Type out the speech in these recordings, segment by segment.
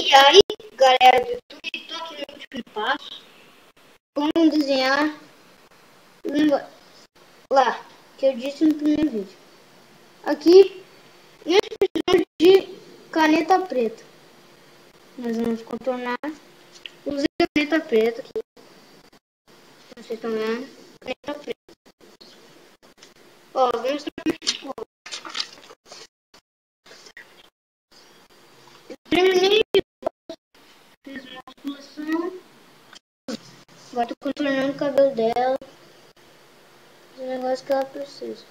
E aí, galera do YouTube, estou aqui no último passo. Como desenhar lá, que eu disse no primeiro vídeo. Aqui, nós precisamos de caneta preta. Nós vamos contornar. Usei a caneta preta aqui. Vocês estão vendo? Caneta preta. Ó, vamos terminei. Fiz uma musculação. Agora tô contornando o cabelo dela. Esse negócio que ela precisa.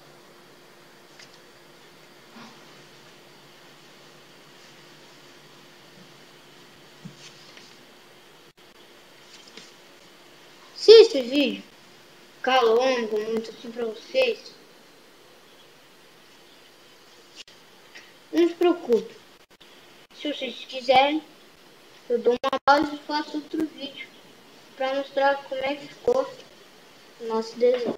Se esse vídeo ficar longo, muito assim pra vocês, não se preocupe. Se vocês quiserem, eu dou uma pausa e faço outro vídeo para mostrar como é que ficou o nosso desenho.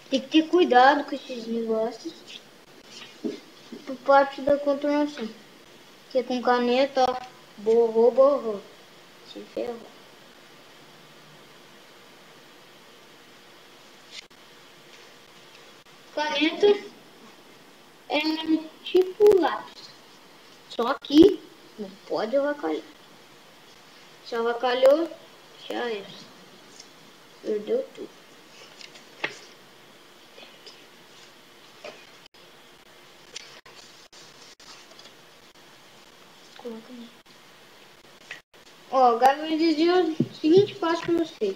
Tem que ter cuidado com esses negócios por parte da contornação. Porque com caneta, ó, borrou, se ferrou. Caneta é tipo lápis, só que não pode avacalhar. Se avacalhou, já era. Perdeu tudo. Coloca aí. Ó, agora eu vou dizer o seguinte passo para vocês.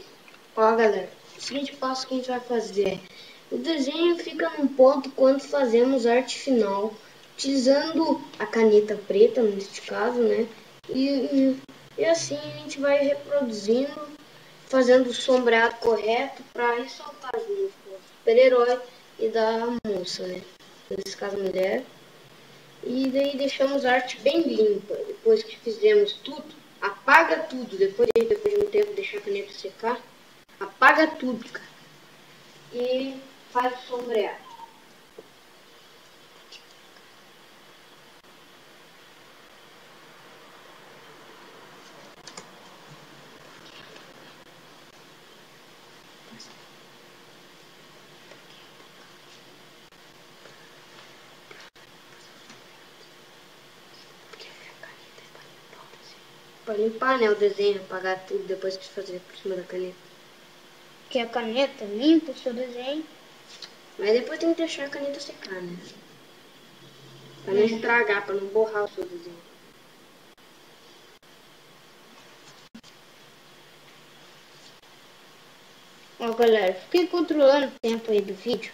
Ó, galera, o seguinte passo que a gente vai fazer é: o desenho fica num ponto quando fazemos arte final, utilizando a caneta preta, neste caso, né? E assim a gente vai reproduzindo, fazendo o sombreado correto para ressaltar as músculos do super-herói e da moça, né? Nesse caso, a mulher. E daí deixamos a arte bem limpa. Depois que fizemos tudo, apaga tudo. Depois de um tempo deixar a caneta secar, apaga tudo, cara. E faz o sombreado. Para limpar, né, o desenho, apagar tudo depois que fazer por cima da caneta. Que a caneta limpa o seu desenho. Mas depois tem que deixar a caneta secar, né? Para não estragar, para não borrar o seu desenho. Ó, galera, fiquei controlando o tempo aí do vídeo.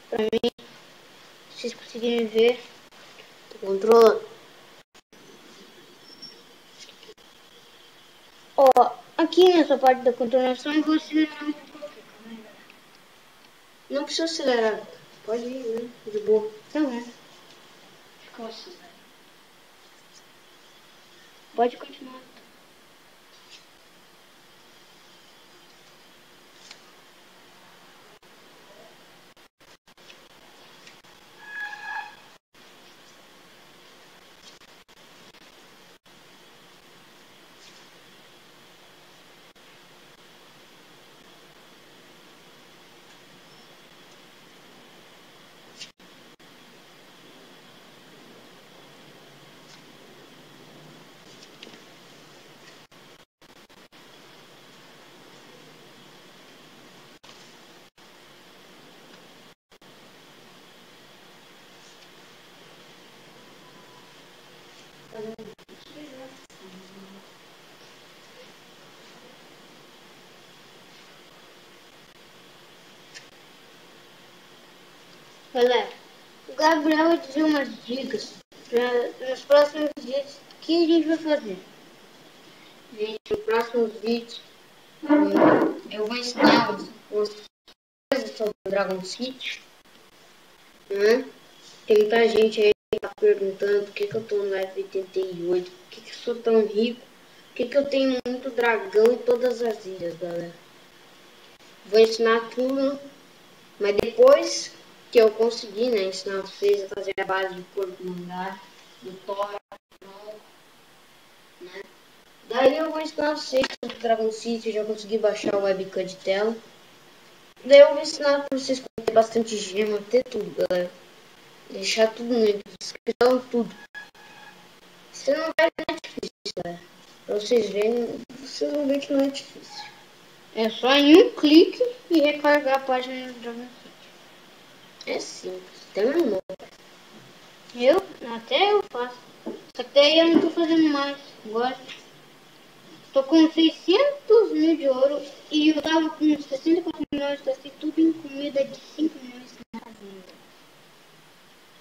Pra mim, se vocês conseguirem ver, tô controlando. Ó, aqui nessa parte da contornação eu vou acelerar um pouco. Não precisa acelerar. Pode ir, né? De boa. Tá bom. Ficou assim. Pode continuar. Galera, o Gabriel vai dizer umas dicas nos próximos vídeos que a gente vai fazer. Gente, nos próximos vídeos eu vou ensinar umas coisas sobre o Dragon City. né? Tem muita gente aí que tá perguntando por que eu tô no level 88, por que eu sou tão rico, por que eu tenho muito dragão em todas as ilhas, galera. Vou ensinar tudo, mas depois que eu conseguir, né, ensinar vocês a fazer a base do corpo mangá, do Thor, né? Daí eu vou ensinar vocês sobre o Dragon City, eu já consegui baixar o webcam de tela. Daí eu vou ensinar pra vocês como ter bastante gema, ter tudo, galera. Deixar tudo na descrição, tudo. Você não vai ver, não é difícil, galera. Pra vocês verem, vocês vão ver que não é difícil. É só em um clique e recarregar a página do Dragon City. É simples, até meu irmão. Até eu faço. Só que daí eu não tô fazendo mais. Agora tô com 600 mil de ouro e eu tava com 64 milhões, gastei tudo em comida de 5 milhões na venda.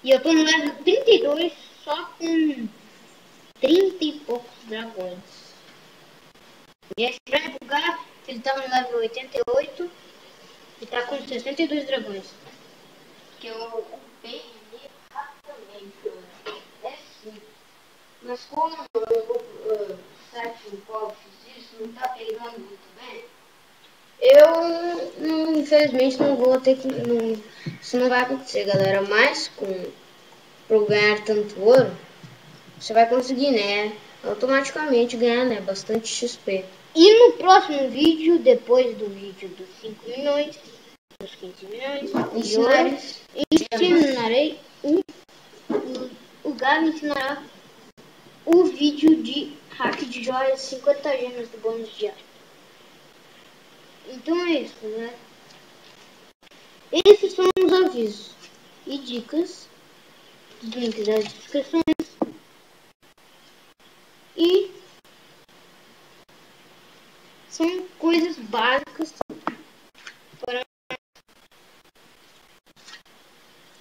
E eu tô no level 32 só com 30 e poucos dragões. E é estranho bugar, ele tava no level 88 e tá com 62 dragões. Que eu upei ele rapidamente, galera. É sim. Mas como o site do qual eu fiz isso não tá pegando muito bem, eu infelizmente não vou ter que. Não, isso não vai acontecer, galera. Mas por ganhar tanto ouro, você vai conseguir, né? Automaticamente ganhar, né? Bastante XP. E no próximo vídeo, depois do vídeo dos 5 milhões, dos 15 milhões, ensinarei o Gabi ensinará o vídeo de hack de joias 50 gemas do bônus diário. Então é isso, né? Esses são os avisos e dicas dos links das descrições. E são coisas básicas para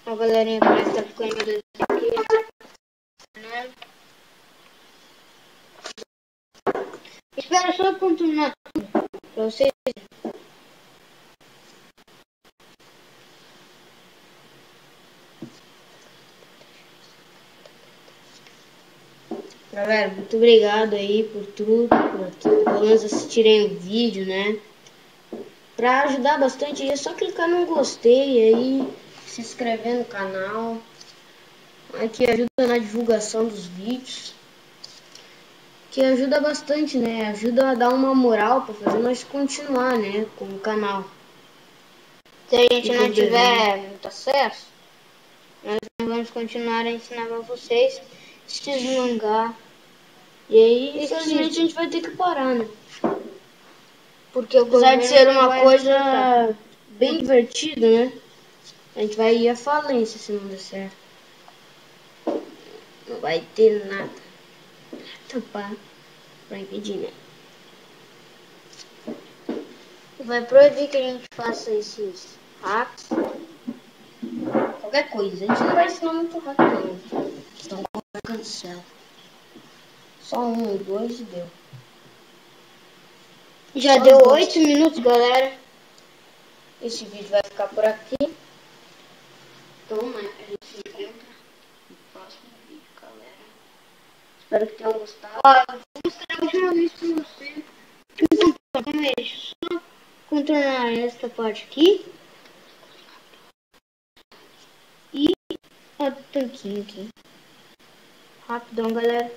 a galerinha parece que tá ficando aqui, né? Espero só continuar tudo para vocês. Galera, muito obrigado aí por tudo, por pelo menos assistirem o vídeo, né? Pra ajudar bastante é só clicar no gostei aí, se inscrever no canal, que ajuda na divulgação dos vídeos, que ajuda bastante, né? Ajuda a dar uma moral pra fazer nós continuar, né, com o canal. Se a gente não tiver muito acesso, nós não vamos continuar a ensinar pra vocês esses mangá. E aí, infelizmente, a gente vai ter que parar, né? Porque apesar de ser uma coisa bem divertida, né? A gente vai ir à falência se não der certo. Não vai ter nada pra impedir, né? Vai proibir que a gente faça esses hacks. Qualquer coisa. A gente não vai ensinar muito hack, não. Então, cancela. Só 1 ou 2 e deu. Já só deu 8 minutos, galera. Esse vídeo vai ficar por aqui. Então, né, a gente se encontra no próximo vídeo, galera. Espero que tenham gostado. Ó, eu vou mostrar a última vez pra você. Como é isso? Só contornar esta parte aqui. E o tanquinho aqui. Rapidão, galera.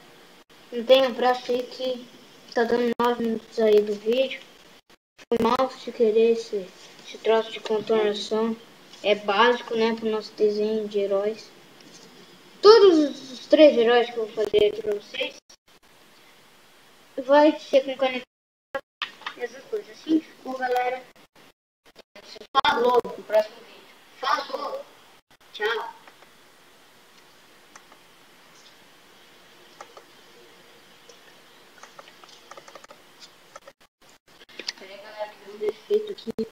Não tenha pressa aí que tá dando 9 minutos aí do vídeo. Foi mal se querer esse troço de contornação. É básico, né, pro nosso desenho de heróis. Todos os 3 heróis que eu vou fazer aqui pra vocês vai ser com caneta, essas coisas assim. Bom, galera, falou no próximo vídeo. Falou! Tchau! Peraí, galera, que deu um defeito aqui.